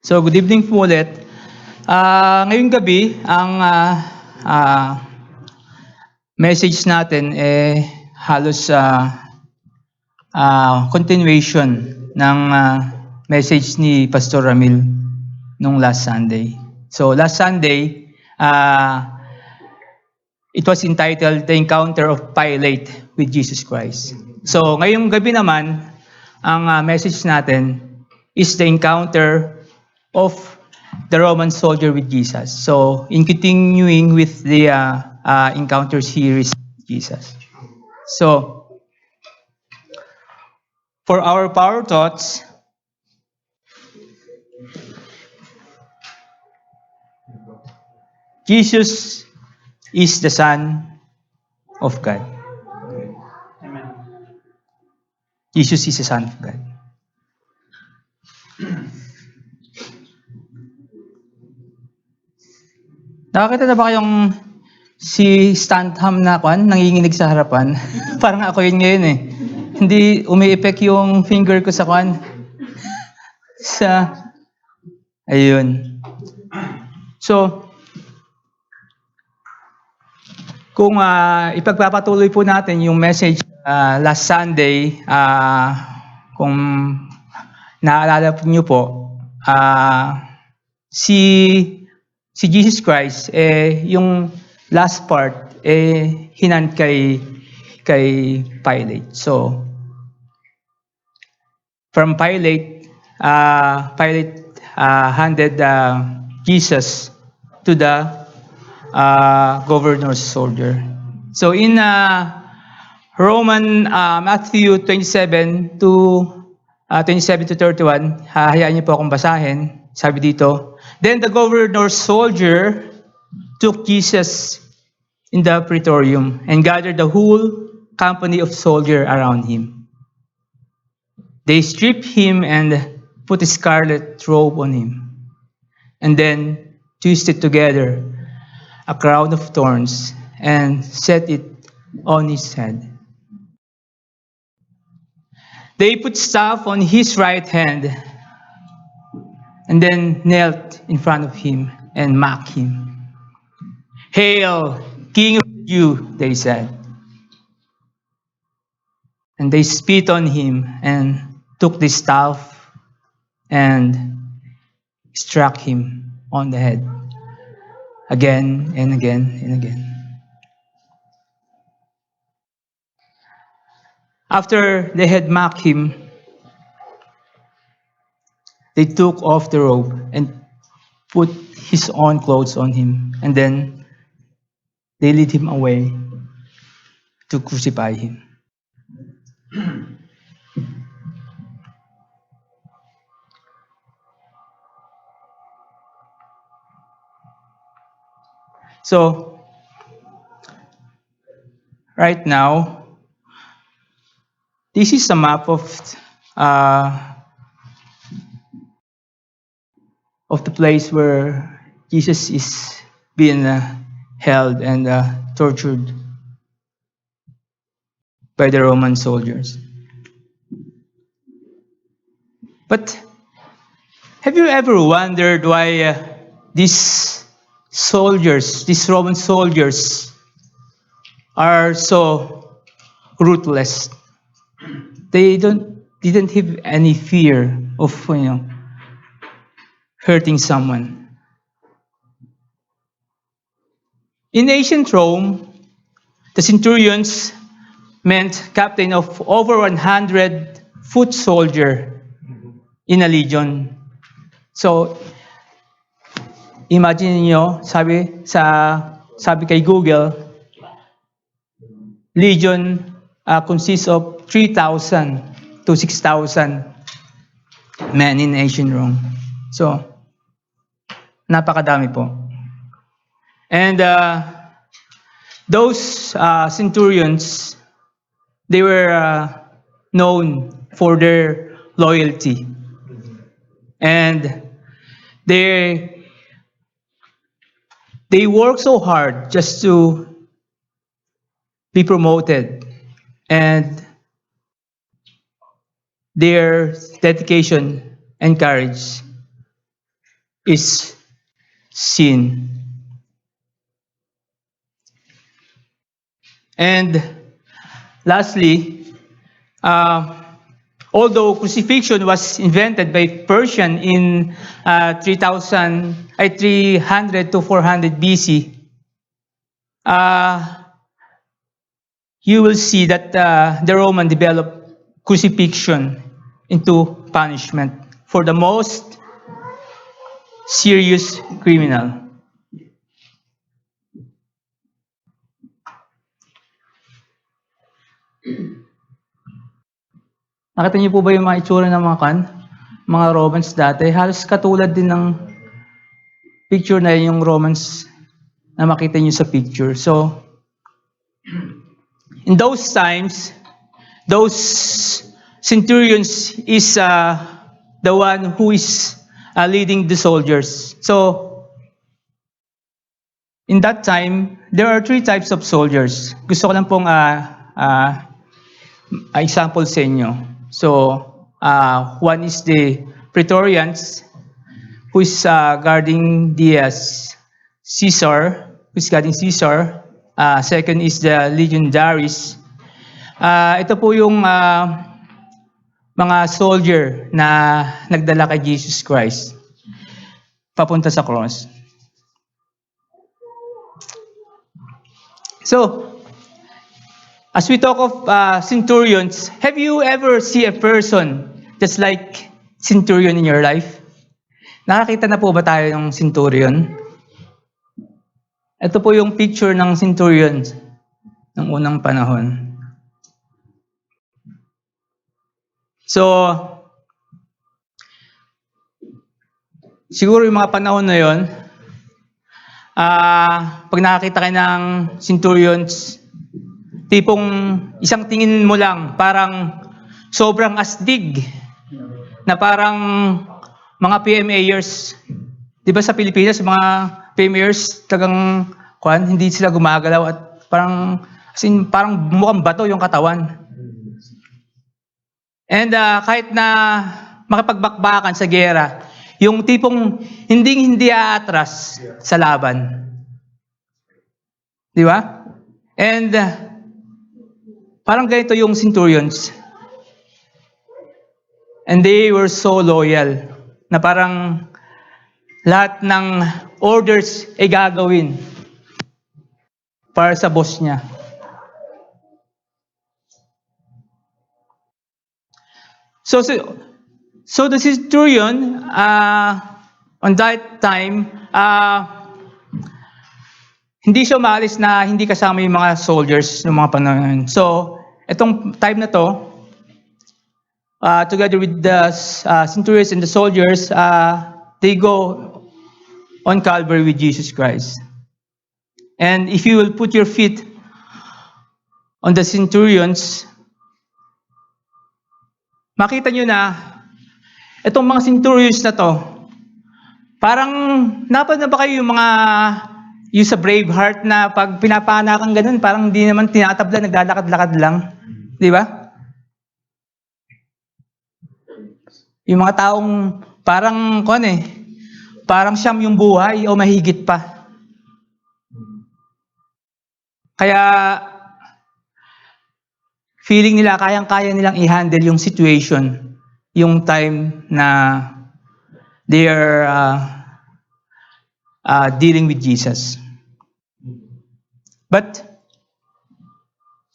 So, good evening po ulit. Ngayong gabi, ang message natin halos continuation ng message ni Pastor Ramil nung last Sunday. So, last Sunday, it was entitled The Encounter of Pilate with Jesus Christ. So, ngayong gabi naman, ang message natin is the encounter of the Roman soldier with Jesus. So, in continuing with the encounter series with Jesus. So, for our power thoughts, Jesus is the Son of God. Amen. Jesus is the Son of God. Nakakita na ba kayong si Stantham na nanginginig sa harapan? Parang ako yun ngayon eh. Hindi umi-effect yung finger ko sa ayun. So, kung ipagpapatuloy po natin yung message last Sunday, kung naalala niyo po, si Jesus Christ, yung last part, hinand kay Pilate. So, from Pilate, Pilate handed Jesus to the governor's soldier. So, in Matthew 27 to 31, hayaan niyo po akong basahin. Sabi dito, then the governor's soldier took Jesus in the praetorium and gathered the whole company of soldiers around him. They stripped him and put a scarlet robe on him, and then twisted together a crown of thorns and set it on his head. They put staff on his right hand and then knelt in front of him and mocked him. Hail, King of the Jews, they said. And they spit on him and took the staff and struck him on the head again and again and again. After they had mocked him, they took off the robe and put his own clothes on him, and then they led him away to crucify him. So, right now, this is a map of the place where Jesus is being held and tortured by the Roman soldiers. But have you ever wondered why these Roman soldiers, are so ruthless? They didn't have any fear of hurting someone. In ancient Rome, the centurions meant captain of over 100 foot soldier in a legion. So, imagine niyo, sabi kay Google, legion consists of 3,000 to 6,000 men in ancient Rome. So, napakadami po. And those centurions, they were known for their loyalty. And they work so hard just to be promoted. And their dedication and courage is sin. And lastly, although crucifixion was invented by Persian in 300 to 400 BC, you will see that the Roman developed crucifixion into punishment for the most serious criminal. Nakita niyo po ba yung mga itsura ng mga Romans dati? Halos katulad din ng picture na yung Romans na makita niyo sa picture. So, in those times, those centurions is the one who is leading the soldiers. So, in that time, there are three types of soldiers. Gusto ko lang pong example sa inyo. So, one is the Praetorians, who is guarding the Caesar, who is guarding Caesar. Second is the Legionaries. Ito po yung mga soldier na nagdala kay Jesus Christ papunta sa cross. So, as we talk of centurions, have you ever see a person just like centurion in your life? Nakakita na po ba tayo ng centurion? Ito po yung picture ng centurion ng unang panahon. So, siguro yung mga panahon na yon, pag nakakita kayo ng centurions, tipong isang tingin mo lang, parang sobrang astig, na parang mga PMAers. Di ba sa Pilipinas, mga PMAers, tagang hindi sila gumagalaw at parang mukhang bato yung katawan. And kahit na makipagbakbakan sa giyera, yung tipong hindi aatras sa laban. Di ba? And parang ganito yung centurions. And they were so loyal na parang lahat ng orders ay gagawin para sa boss niya. So the centurion, on that time, hindi siya maalis na hindi kasama yung mga soldiers ng mga panahon. So, itong time na to, together with the centurions and the soldiers, they go on Calvary with Jesus Christ. And if you will put your feet on the centurions, makita nyo na itong mga centurions na to, parang napad na ba kayo yung sa Braveheart na pag pinapanakan ganun, parang hindi naman tinatabla, naglalakad-lakad lang. Di ba? Yung mga taong parang, parang siyam yung buhay o mahigit pa. Kaya, feeling nila, kayang-kaya nilang i-handle yung situation, yung time na they are dealing with Jesus. But,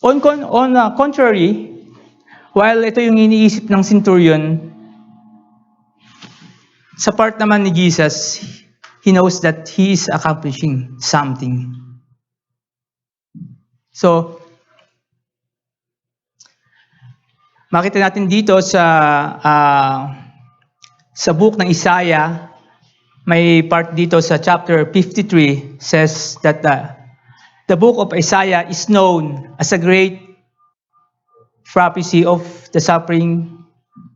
on contrary, while ito yung iniisip ng centurion, sa part naman ni Jesus, he knows that he is accomplishing something. So, makita natin dito sa book ng Isaiah, may part dito sa chapter 53 says that the book of Isaiah is known as a great prophecy of the suffering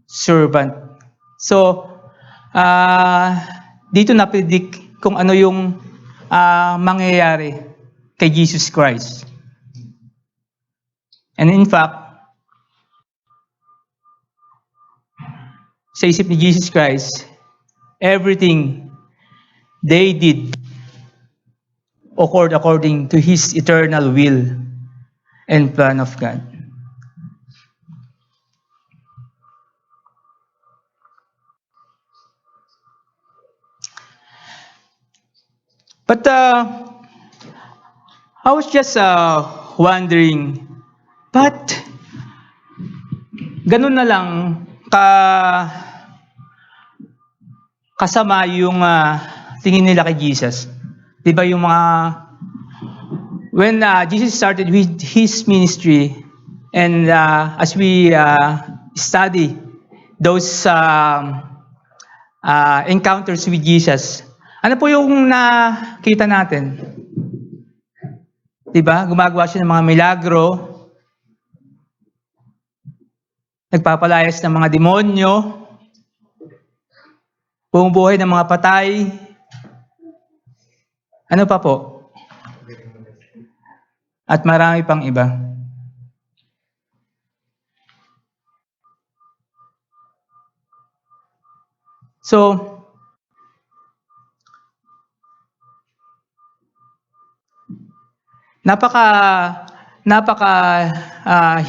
servant. So, dito na-predict kung ano yung mangyayari kay Jesus Christ. And in fact, sa isip ni Jesus Christ, everything they did according to His eternal will and plan of God. But I was just wondering, but ganun na lang ka kasama yung tingin nila kay Jesus. 'Di ba yung mga when Jesus started with his ministry and as we study those encounters with Jesus, ano po yung nakita natin? 'Di ba? Gumagawa siya ng mga milagro, nagpapalayas ng mga demonyo, bumubuhay ng mga patay. Ano pa po? At marami pang iba. So, napaka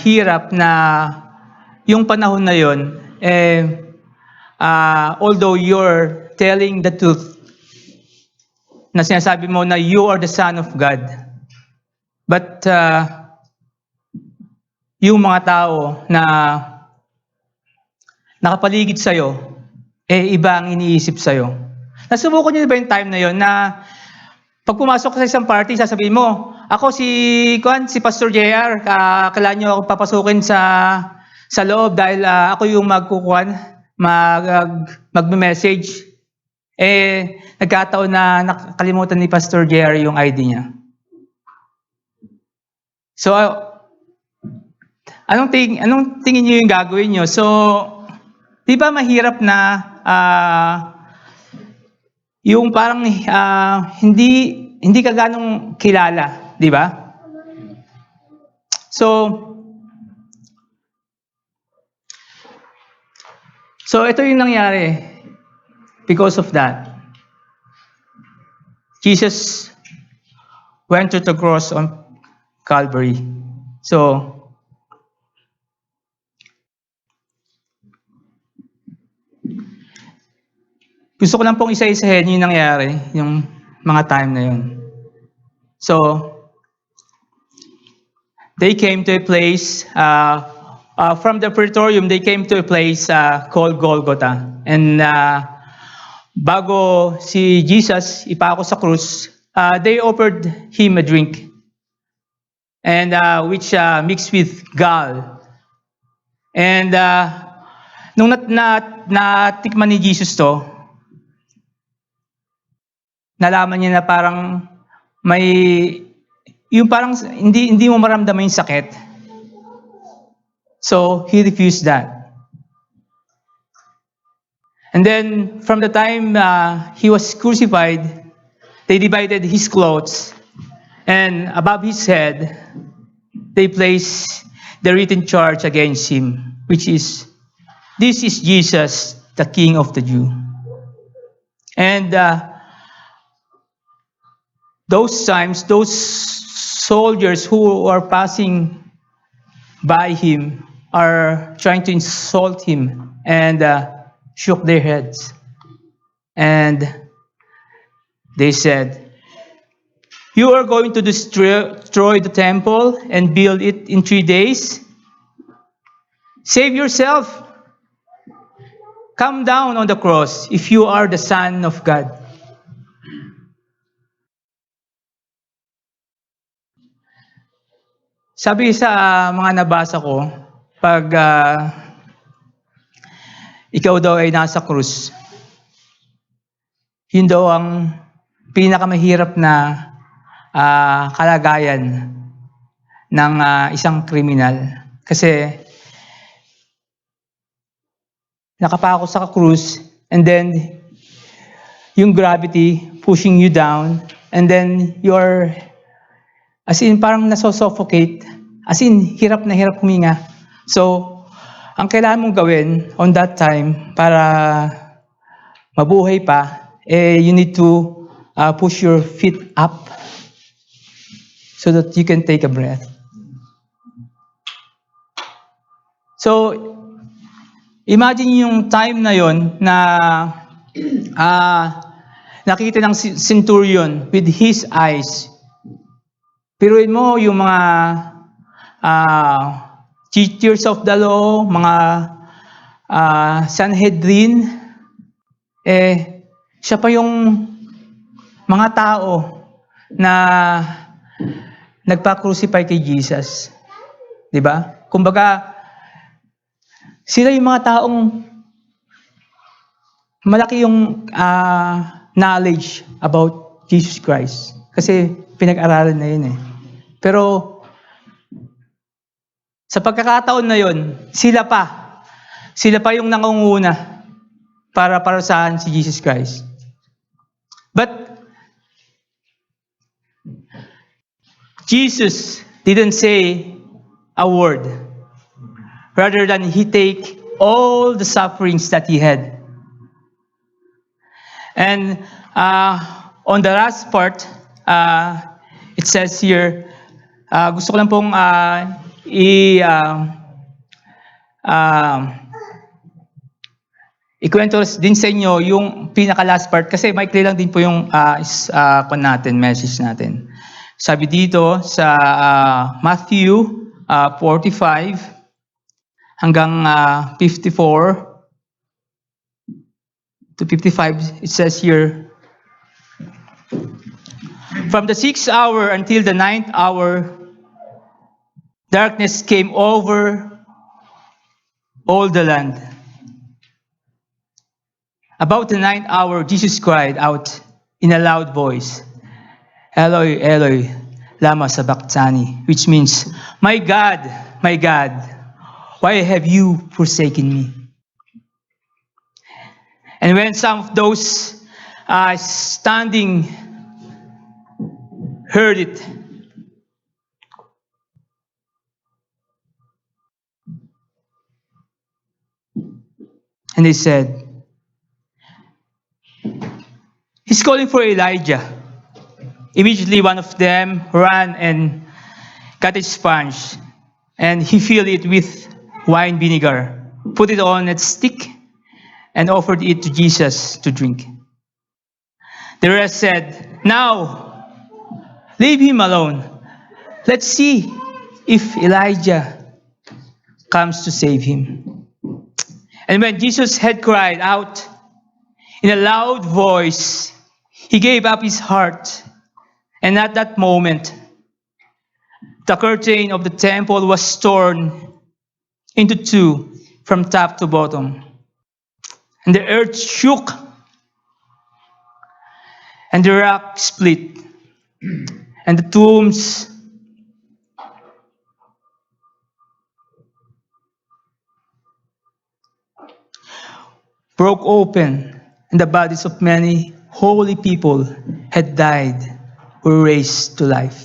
hirap na yung panahon na yon, although you're telling the truth, na sinasabi mo na you are the Son of God, but yung mga tao na nakapaligid sa'yo, iba ang iniisip sa'yo. Nasubukan niyo ba yung time na yon na pag pumasok ka sa isang party, sasabihin mo, ako si Pastor JR, kailangan niyo ako papasukin sa loob dahil ako yung magme-message. Nagkataon na nakalimutan ni Pastor JR yung ID niya. So, anong tingin niyo yung gagawin niyo? So, di ba mahirap na yung parang hindi ka ganong kilala, di ba? So ito yung nangyari. Because of that, Jesus went to the cross on Calvary. So, gusto ko lang pong isa-isahin yung nangyari, yung mga time na yun. So, they came to a place, from the Praetorium, they came to a place called Golgotha. And bago si Jesus ipako sa krus, they offered him a drink, and which mixed with gall. And nung natikman ni Jesus to, nalaman niya na parang yung parang hindi mo maramdaman yung sakit. So he refused that. And then, from the time he was crucified, they divided his clothes, and above his head, they placed the written charge against him, which is, "This is Jesus, the King of the Jews." And those times, those soldiers who are passing by him are trying to insult him and shook their heads, and they said, "You are going to destroy the temple and build it in 3 days? Save yourself. Come down on the cross if you are the Son of God." Sabi sa mga nabasa ko, pag ikaw daw ay nasa krus, yun daw ang pinakamahirap na kalagayan ng isang kriminal. Kasi nakapako sa krus, and then yung gravity pushing you down, and then you're, as in parang nasosuffocate, as in hirap na hirap huminga. So, ang kailangan mong gawin on that time para mabuhay pa, you need to push your feet up so that you can take a breath. So, imagine yung time na yon na nakita ng centurion with his eyes. Piruin mo yung mga teachers of the law, mga Sanhedrin, siya pa yung mga tao na nagpa-crucify kay Jesus. 'Di ba? Kumbaga, sila yung mga taong malaki yung knowledge about Jesus Christ. Kasi pinag-aralan na yun eh. Pero sa pagkakataon na yun, sila pa yung nangunguna para parusahan si Jesus Christ. But Jesus didn't say a word. Rather than he take all the sufferings that he had. And on the last part, it says here, gusto ko lang pong ikwento din sa inyo yung pinaka-last part kasi maikli lang din po yung message natin. Sabi dito sa Matthew 45 hanggang 54 to 55, it says here, from the 6th hour until the 9th hour, darkness came over all the land. About the 9th hour, Jesus cried out in a loud voice, Eloi, Eloi, lama sabachthani, which means, my God, why have you forsaken me? And when some of those standing heard it, and they said, he's calling for Elijah. Immediately one of them ran and got a sponge, and he filled it with wine vinegar, put it on a stick, and offered it to Jesus to drink. The rest said, now, leave him alone. Let's see if Elijah comes to save him. And when Jesus had cried out in a loud voice, he gave up his heart. And at that moment, the curtain of the temple was torn into two from top to bottom. And the earth shook, and the rock split, and the tombs broke open, and the bodies of many holy people had died were raised to life.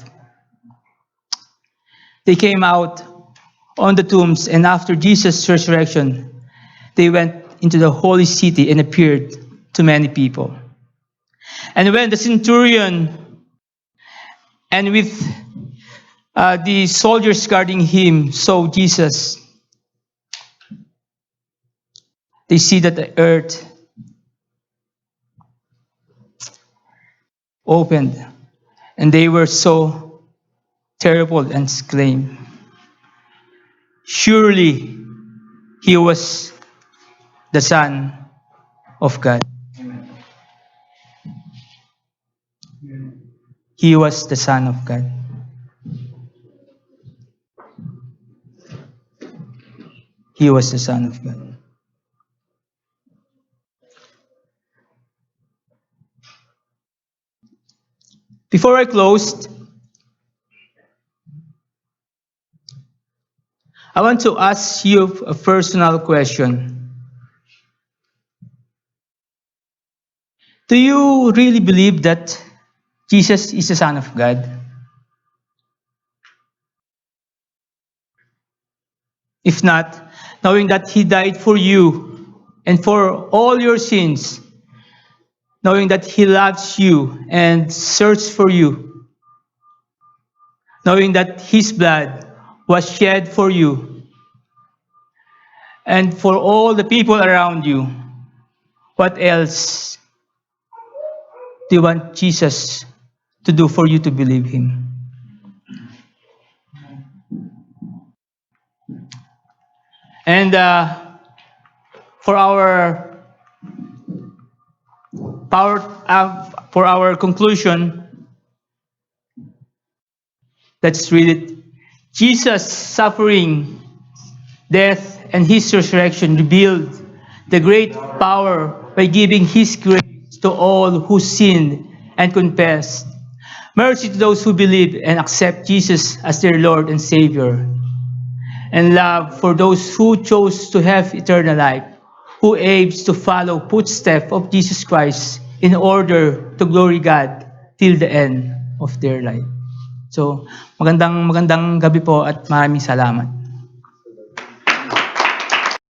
They came out on the tombs, and after Jesus' resurrection, they went into the holy city and appeared to many people. And when the centurion and with the soldiers guarding him saw Jesus, they see that the earth opened, and they were so terrible and exclaimed, surely he was the Son of God. He was the Son of God. He was the Son of God. Before I close, I want to ask you a personal question. Do you really believe that Jesus is the Son of God? If not, knowing that He died for you and for all your sins, knowing that He loves you and searches for you, knowing that His blood was shed for you and for all the people around you. What else do you want Jesus to do for you to believe Him? And for our for our conclusion, let's read it. Jesus' suffering, death, and His resurrection revealed the great power by giving His grace to all who sinned and confessed. Mercy to those who believe and accept Jesus as their Lord and Savior. And love for those who chose to have eternal life, who aims to follow footsteps of Jesus Christ in order to glory God till the end of their life. So, magandang gabi po at maraming salamat.